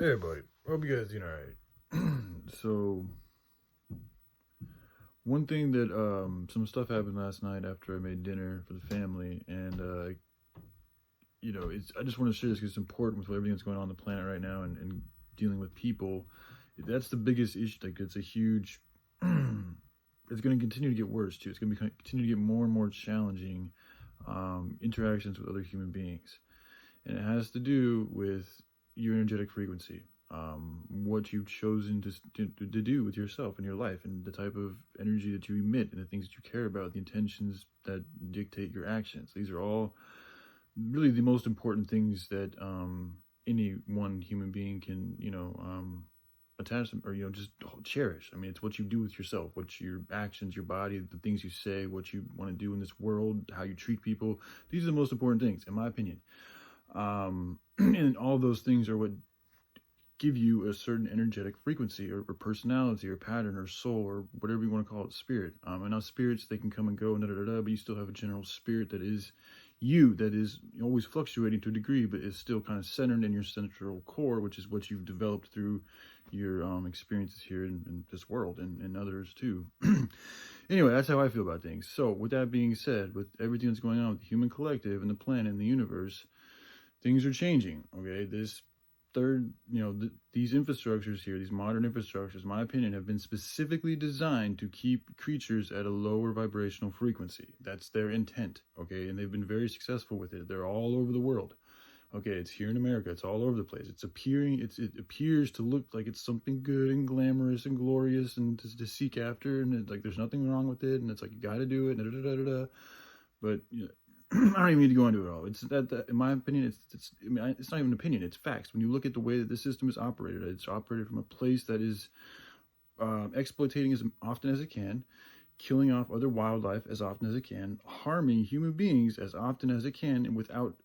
Hey everybody, hope you guys doing alright. So, one thing that, some stuff happened last night after I made dinner for the family, and, I just want to share this because it's important with everything that's going on the planet right now and dealing with people. That's the biggest issue. Like, it's a huge, it's going to continue to get worse too. It's going to continue to get more and more challenging, interactions with other human beings. And it has to do with your energetic frequency, what you've chosen to do with yourself and your life, and the type of energy that you emit, and the things that you care about, the intentions that dictate your actions. These are all really the most important things that any one human being can, attach them or, just cherish. I mean, it's what you do with yourself, what your actions, your body, the things you say, what you want to do in this world, how you treat people. These are the most important things, in my opinion. And all those things are what give you a certain energetic frequency or personality or pattern or soul or whatever you want to call it, spirit. And now spirits, they can come and go, but you still have a general spirit that is you, that is always fluctuating to a degree, but is still kind of centered in your central core, which is what you've developed through your experiences here in this world and others too. Anyway, that's how I feel about things. So with that being said, with everything that's going on with the human collective and the planet and the universe, things are changing. Okay, this third, these infrastructures here, these modern infrastructures, in my opinion, have been specifically designed to keep creatures at a lower vibrational frequency. That's their intent. Okay, and they've been very successful with it. They're all over the world. Okay, it's here in America. It's all over the place. It appears to look like it's something good and glamorous and glorious and to seek after, and like there's nothing wrong with it, and it's like you got to do it. But I don't even need to go into it all. It's that in my opinion, it's not even an opinion. It's facts. When you look at the way that the system is operated, it's operated from a place that is exploiting as often as it can, killing off other wildlife as often as it can, harming human beings as often as it can, and without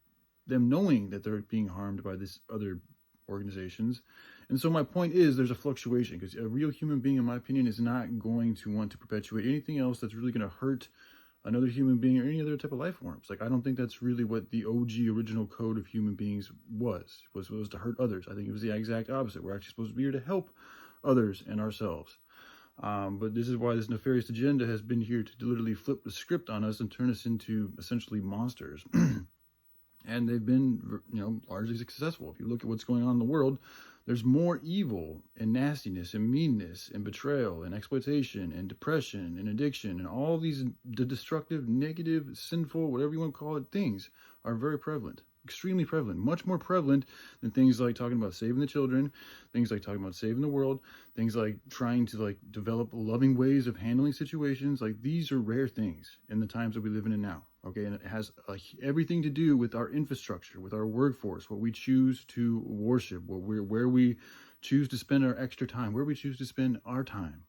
them knowing that they're being harmed by these other organizations. And so my point is, there's a fluctuation, because a real human being, in my opinion, is not going to want to perpetuate anything else that's really going to hurt another human being or any other type of life forms. Like, I don't think that's really what the OG original code of human beings was to hurt others. I think it was the exact opposite. We're actually supposed to be here to help others and ourselves. But this is why this nefarious agenda has been here to literally flip the script on us and turn us into essentially monsters. And they've been, largely successful. If you look at what's going on in the world, there's more evil and nastiness and meanness and betrayal and exploitation and depression and addiction, and all these destructive, negative, sinful, whatever you want to call it, things are very prevalent, extremely prevalent, much more prevalent than things like talking about saving the children, things like talking about saving the world, things like trying to develop loving ways of handling situations. Like, these are rare things in the times that we live in now. Okay, and it has everything to do with our infrastructure, with our workforce, what we choose to worship, where we choose to spend our extra time, where we choose to spend our time.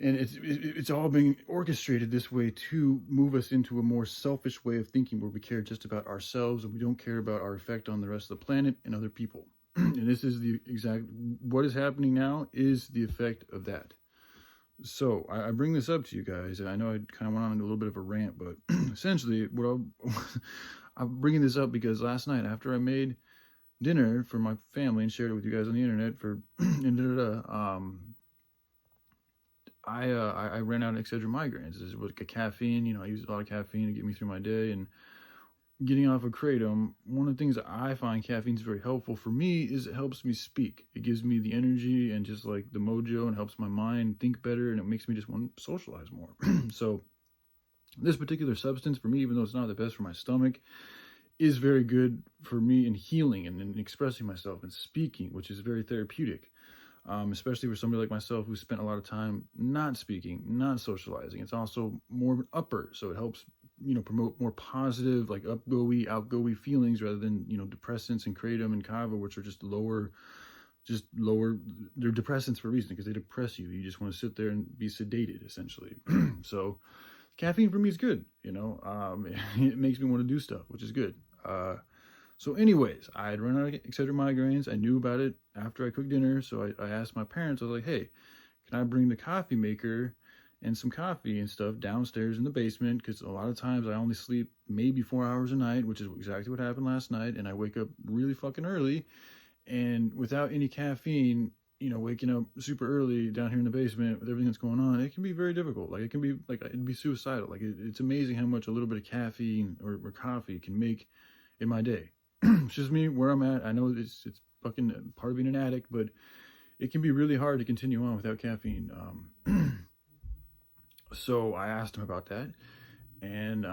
And it's all being orchestrated this way to move us into a more selfish way of thinking, where we care just about ourselves and we don't care about our effect on the rest of the planet and other people. And this is what is happening now is the effect of that. So I bring this up to you guys, and I know I kind of went on into a little bit of a rant, but essentially I'm bringing this up because last night, after I made dinner for my family and shared it with you guys on the internet I ran out of Excedrin migraines. This was caffeine. I use a lot of caffeine to get me through my day, and getting off of kratom, one of the things that I find caffeine is very helpful for me is it helps me speak. It gives me the energy and just like the mojo, and helps my mind think better, and it makes me just want to socialize more. So this particular substance for me, even though it's not the best for my stomach, is very good for me in healing and in expressing myself and speaking, which is very therapeutic. Especially for somebody like myself who spent a lot of time not speaking, not socializing. It's also more of an upper, so it helps promote more positive, like outgoing feelings, rather than depressants and kratom and kava, which are just lower. They're depressants for a reason, because they depress you. You just want to sit there and be sedated, essentially. So caffeine for me is good. It makes me want to do stuff, which is good. So anyways, I had run out of Excedrin migraines. I knew about it after I cooked dinner, so I asked my parents. I was like, hey, can I bring the coffee maker and some coffee and stuff downstairs in the basement? Because a lot of times I only sleep maybe 4 hours a night, which is exactly what happened last night, and I wake up really fucking early, And without any caffeine, you know, waking up super early down here in the basement with everything that's going on, it can be very difficult. Like, it can be, like, it'd be suicidal. Like, it's amazing how much a little bit of caffeine or coffee can make in my day. It's just me, where I'm at. I know it's fucking part of being an addict, but it can be really hard to continue on without caffeine. So I asked him about that, and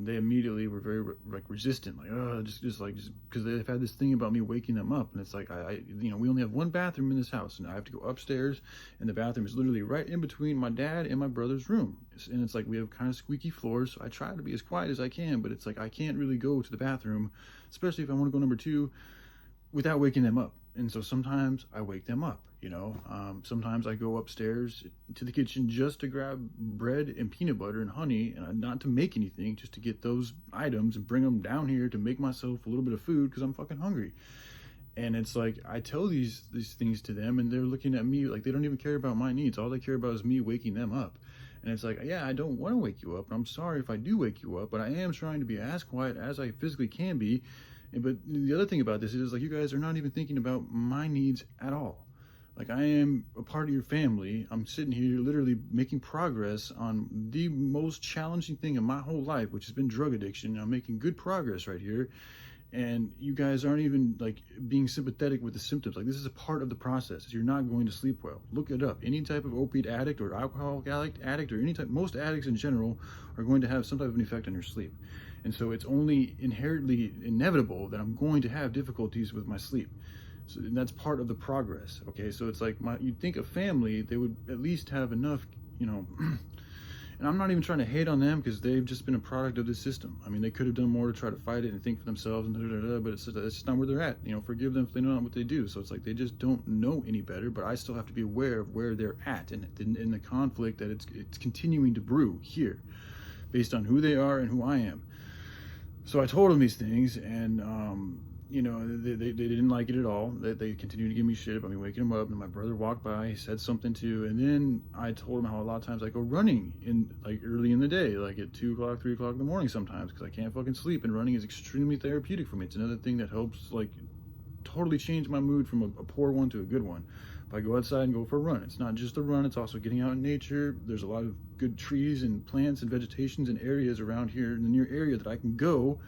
they immediately were very resistant, like just because they've had this thing about me waking them up, and it's like I you know, we only have one bathroom in this house, and I have to go upstairs, and the bathroom is literally right in between my dad and my brother's room, and it's like we have kind of squeaky floors, so I try to be as quiet as I can, but it's like I can't really go to the bathroom, especially if I want to go number two, without waking them up. And so sometimes I wake them up, you know. Sometimes I go upstairs to the kitchen just to grab bread and peanut butter and honey, and not to make anything, just to get those items and bring them down here to make myself a little bit of food because I'm fucking hungry. And it's like I tell these things to them, and they're looking at me like they don't even care about my needs. All they care about is me waking them up. And it's like, yeah, I don't want to wake you up. I'm sorry if I do wake you up, but I am trying to be as quiet as I physically can be. But the other thing about this is, like, you guys are not even thinking about my needs at all. Like, I am a part of your family. I'm sitting here literally making progress on the most challenging thing in my whole life, which has been drug addiction. I'm making good progress right here. And you guys aren't even, like, being sympathetic with the symptoms. Like, this is a part of the process. You're not going to sleep well. Look it up. Any type of opiate addict or alcohol addict or any type, most addicts in general are going to have some type of an effect on your sleep. And so it's only inherently inevitable that I'm going to have difficulties with my sleep. So that's part of the progress. Okay, so it's like you'd think a family, they would at least have enough, you know. And I'm not even trying to hate on them because they've just been a product of this system. I mean, they could have done more to try to fight it and think for themselves, and but it's just not where they're at. You know, forgive them if they know not what they do. So it's like they just don't know any better. But I still have to be aware of where they're at and in the conflict that it's continuing to brew here, based on who they are and who I am. So I told them these things, and you know, they didn't like it at all. They continued to give me shit about me waking them up. And my brother walked by, he said something too, and then I told him how a lot of times I go running in, like, early in the day, like at 2 o'clock, 3 o'clock in the morning sometimes, because I can't fucking sleep, and running is extremely therapeutic for me. It's another thing that helps, like, totally change my mood from a poor one to a good one. If I go outside and go for a run, it's not just a run, it's also getting out in nature. There's a lot of good trees and plants and vegetations and areas around here in the near area that I can go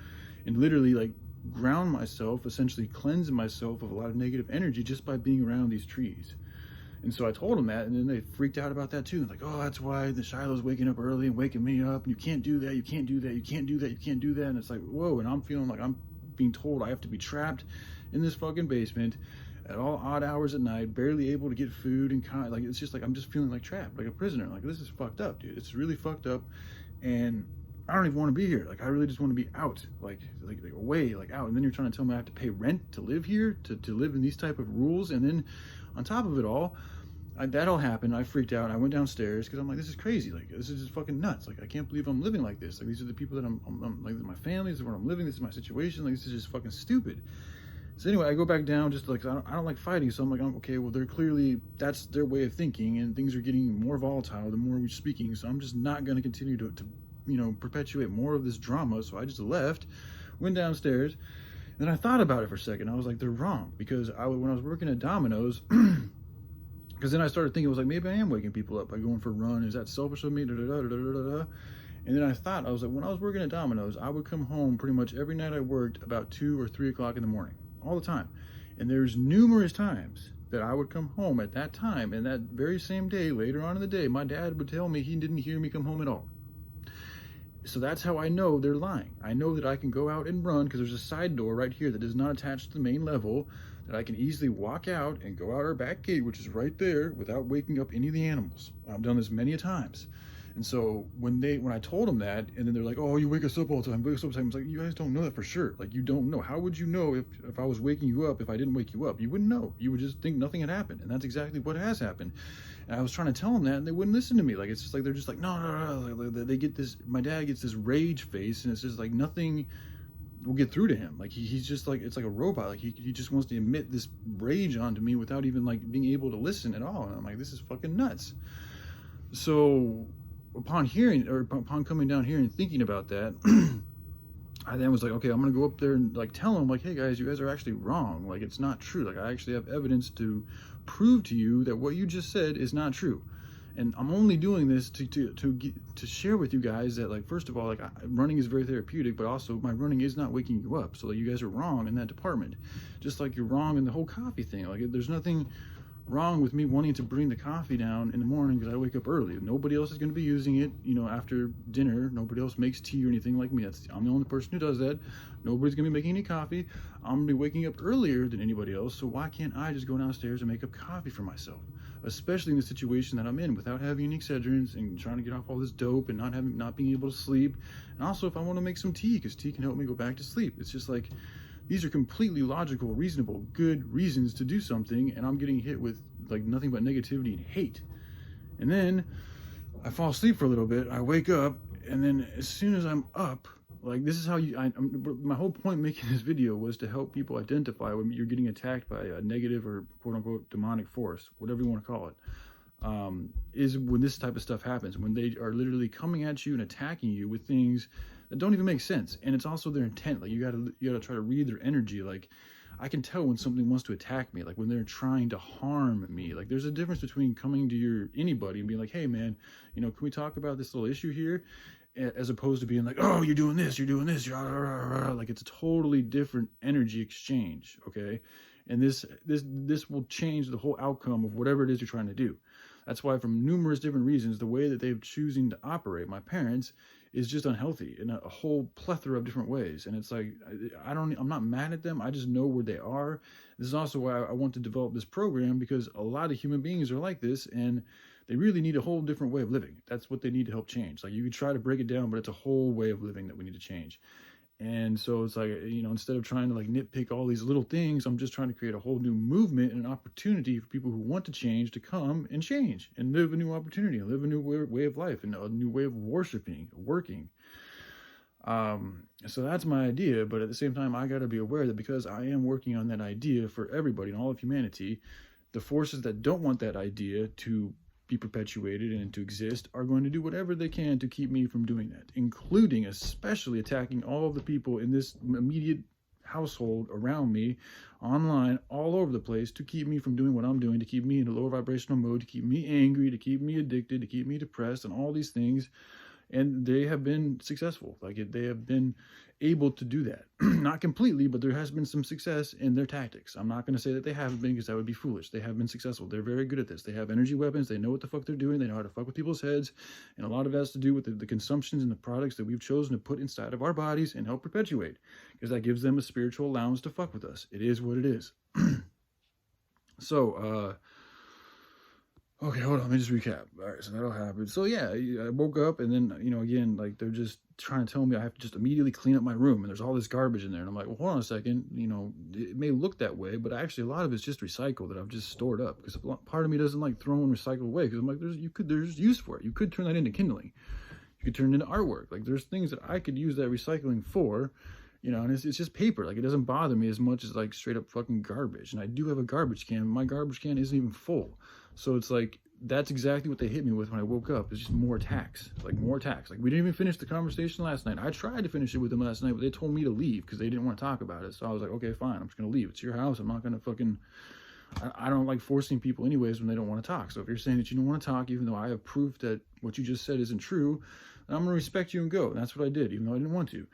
and literally, like, ground myself, essentially cleanse myself of a lot of negative energy just by being around these trees. And so I told them that, and then they freaked out about that too. Like, oh, that's why the Shiloh's waking up early and waking me up, and you can't do that, you can't do that, you can't do that, you can't do that. And it's like, whoa, and I'm feeling like I'm being told I have to be trapped in this fucking basement at all odd hours at night, barely able to get food, and like, it's just like I'm just feeling like trapped, like a prisoner. Like, this is fucked up, dude. It's really fucked up, and I don't even want to be here. Like, I really just want to be out, like away, like out. And then you're trying to tell me I have to pay rent to live here, to live in these type of rules. And then on top of it all, that all happened. I freaked out. I went downstairs because I'm like, this is crazy. Like, this is just fucking nuts. Like, I can't believe I'm living like this. Like, these are the people that I'm like, my family, this is where I'm living. This is my situation. Like, this is just fucking stupid. So anyway, I go back down just like, I don't like fighting. So I'm like, okay, well, they're clearly, that's their way of thinking, and things are getting more volatile the more we're speaking. So I'm just not going to continue to you know, perpetuate more of this drama. So I just left, went downstairs, and then I thought about it for a second. I was like, they're wrong, because when I was working at Domino's, because then I started thinking, I was like, maybe I am waking people up by going for a run. Is that selfish of me? And then I thought, I was like, when I was working at Domino's, I would come home pretty much every night I worked about 2 or 3 o'clock in the morning, all the time. And there's numerous times that I would come home at that time, and that very same day, later on in the day, my dad would tell me he didn't hear me come home at all. So that's how I know they're lying. I know that I can go out and run because there's a side door right here that is not attached to the main level, that I can easily walk out and go out our back gate, which is right there, without waking up any of the animals. I've done this many a times. And so when I told them that, and then they're like, oh, you wake us up all the time, wake us up all the time. I was like, you guys don't know that for sure. Like, you don't know. How would you know if I was waking you up if I didn't wake you up? You wouldn't know. You would just think nothing had happened. And that's exactly what has happened. And I was trying to tell them that, and they wouldn't listen to me. Like, it's just like, they're just like, no. They get this, my dad gets this rage face, and it's just like nothing will get through to him. Like, he's just like, it's like a robot. Like, he just wants to emit this rage onto me without even, like, being able to listen at all. And I'm like, this is fucking nuts. So upon coming down here and thinking about that, I then was like, okay, I'm gonna go up there and like tell them, like, hey guys, you guys are actually wrong. Like, it's not true. Like, I actually have evidence to prove to you that what you just said is not true. And I'm only doing this to share with you guys that, like, first of all, like, running is very therapeutic, but also my running is not waking you up. So like, you guys are wrong in that department, just like you're wrong in the whole coffee thing. Like, there's nothing wrong with me wanting to bring the coffee down in the morning because I wake up early. Nobody else is going to be using it, you know, after dinner. Nobody else makes tea or anything like me. I'm the only person who does that. Nobody's going to be making any coffee. I'm going to be waking up earlier than anybody else. So why can't I just go downstairs and make up coffee for myself? Especially in the situation that I'm in, without having any Excedrins and trying to get off all this dope and not being able to sleep. And also, if I want to make some tea, because tea can help me go back to sleep. It's just like, these are completely logical, reasonable, good reasons to do something, and I'm getting hit with like nothing but negativity and hate. And then I fall asleep for a little bit, I wake up, and then as soon as I'm up, like, this is how my whole point making this video was to help people identify when you're getting attacked by a negative or quote unquote demonic force, whatever you want to call it, is when this type of stuff happens, when they are literally coming at you and attacking you with things that don't even make sense. And it's also their intent. Like, you gotta try to read their energy. Like, I can tell when somebody wants to attack me, like when they're trying to harm me. Like, there's a difference between coming to anybody and being like, hey man, you know, can we talk about this little issue here? As opposed to being like, oh, you're doing this, like, it's a totally different energy exchange, okay? And this will change the whole outcome of whatever it is you're trying to do. That's why, from numerous different reasons, the way that they're choosing to operate, my parents, is just unhealthy in a whole plethora of different ways. And it's like, I'm not mad at them. I just know where they are. This is also why I want to develop this program, because a lot of human beings are like this, and they really need a whole different way of living. That's what they need to help change. Like, you could try to break it down, but it's a whole way of living that we need to change. And so it's like, you know, instead of trying to like nitpick all these little things, I'm just trying to create a whole new movement and an opportunity for people who want to change to come and change and live a new opportunity and live a new way of life and a new way of working. So that's my idea. But at the same time, I got to be aware that because I am working on that idea for everybody and all of humanity, the forces that don't want that idea to be perpetuated and to exist are going to do whatever they can to keep me from doing that, including especially attacking all of the people in this immediate household around me, online, all over the place, to keep me from doing what I'm doing, to keep me in a lower vibrational mode, to keep me angry, to keep me addicted, to keep me depressed, and all these things. And they have been successful. They have been able to do that. Not completely, but there has been some success in their tactics. I'm not going to say that they haven't been, because that would be foolish. They have been successful. They're very good at this. They have energy weapons. They know what the fuck they're doing. They know how to fuck with people's heads. And a lot of it has to do with the consumptions and the products that we've chosen to put inside of our bodies and help perpetuate, because that gives them a spiritual allowance to fuck with us. It is what it is. Okay, hold on, let me just recap. All right, so that'll happen. So yeah, I woke up, and then, you know, again, like, they're just trying to tell me I have to just immediately clean up my room, and there's all this garbage in there. And I'm like, well, hold on a second. You know, it may look that way, but actually a lot of it's just recycle that I've just stored up, because part of me doesn't like throwing recycle away, because I'm like, there's use for it. You could turn that into kindling. You could turn it into artwork. Like, there's things that I could use that recycling for, you know, and it's just paper. Like, it doesn't bother me as much as like straight up fucking garbage. And I do have a garbage can, but my garbage can isn't even full. So it's like, that's exactly what they hit me with when I woke up. It's just more attacks. Like, more attacks. Like, we didn't even finish the conversation last night. I tried to finish it with them last night, but they told me to leave because they didn't want to talk about it. So I was like, okay, fine. I'm just going to leave. It's your house. I'm not going to fucking... I don't like forcing people anyways when they don't want to talk. So if you're saying that you don't want to talk, even though I have proof that what you just said isn't true, then I'm going to respect you and go. And that's what I did, even though I didn't want to.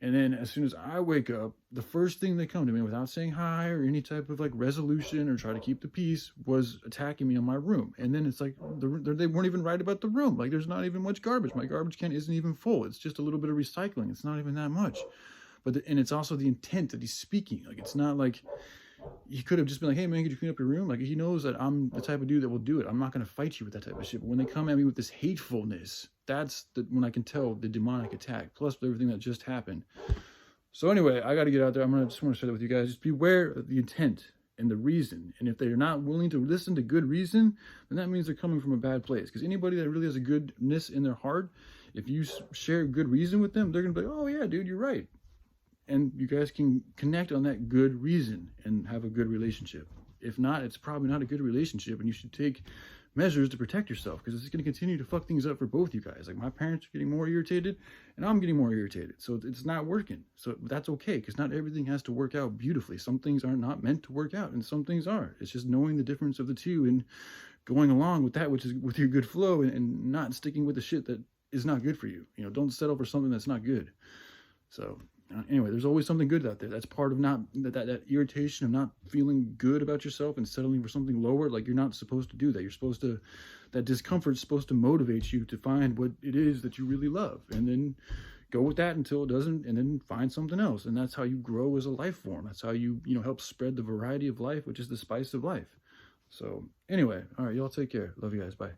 And then as soon as I wake up, the first thing they come to me without saying hi or any type of like resolution or try to keep the peace was attacking me on my room. And then it's like, they weren't even right about the room. Like, there's not even much garbage. My garbage can isn't even full. It's just a little bit of recycling. It's not even that much. And it's also the intent that he's speaking. Like, it's not like he could have just been like, hey man, could you clean up your room? Like, he knows that I'm the type of dude that will do it. I'm not going to fight you with that type of shit. But when they come at me with this hatefulness, that's when I can tell the demonic attack, plus everything that just happened. So anyway, I got to get out there. Just want to share that with you guys. Just beware of the intent and the reason. And if they're not willing to listen to good reason, then that means they're coming from a bad place. Because anybody that really has a goodness in their heart, if you share good reason with them, they're going to be like, oh yeah, dude, you're right. And you guys can connect on that good reason and have a good relationship. If not, it's probably not a good relationship, and you should take measures to protect yourself, because it's going to continue to fuck things up for both you guys. Like, my parents are getting more irritated and I'm getting more irritated, so it's not working. So that's okay, because not everything has to work out beautifully. Some things are not meant to work out and some things are. It's just knowing the difference of the two and going along with that, which is with your good flow, and not sticking with the shit that is not good for you. You know, don't settle for something that's not good. So anyway, there's always something good out there. That's part of not that irritation of not feeling good about yourself and settling for something lower. Like, you're not supposed to do that. You're supposed to, that discomfort's supposed to motivate you to find what it is that you really love, and then go with that until it doesn't, and then find something else. And that's how you grow as a life form. That's how you help spread the variety of life, which is the spice of life. So anyway, all right, y'all take care. Love you guys. Bye.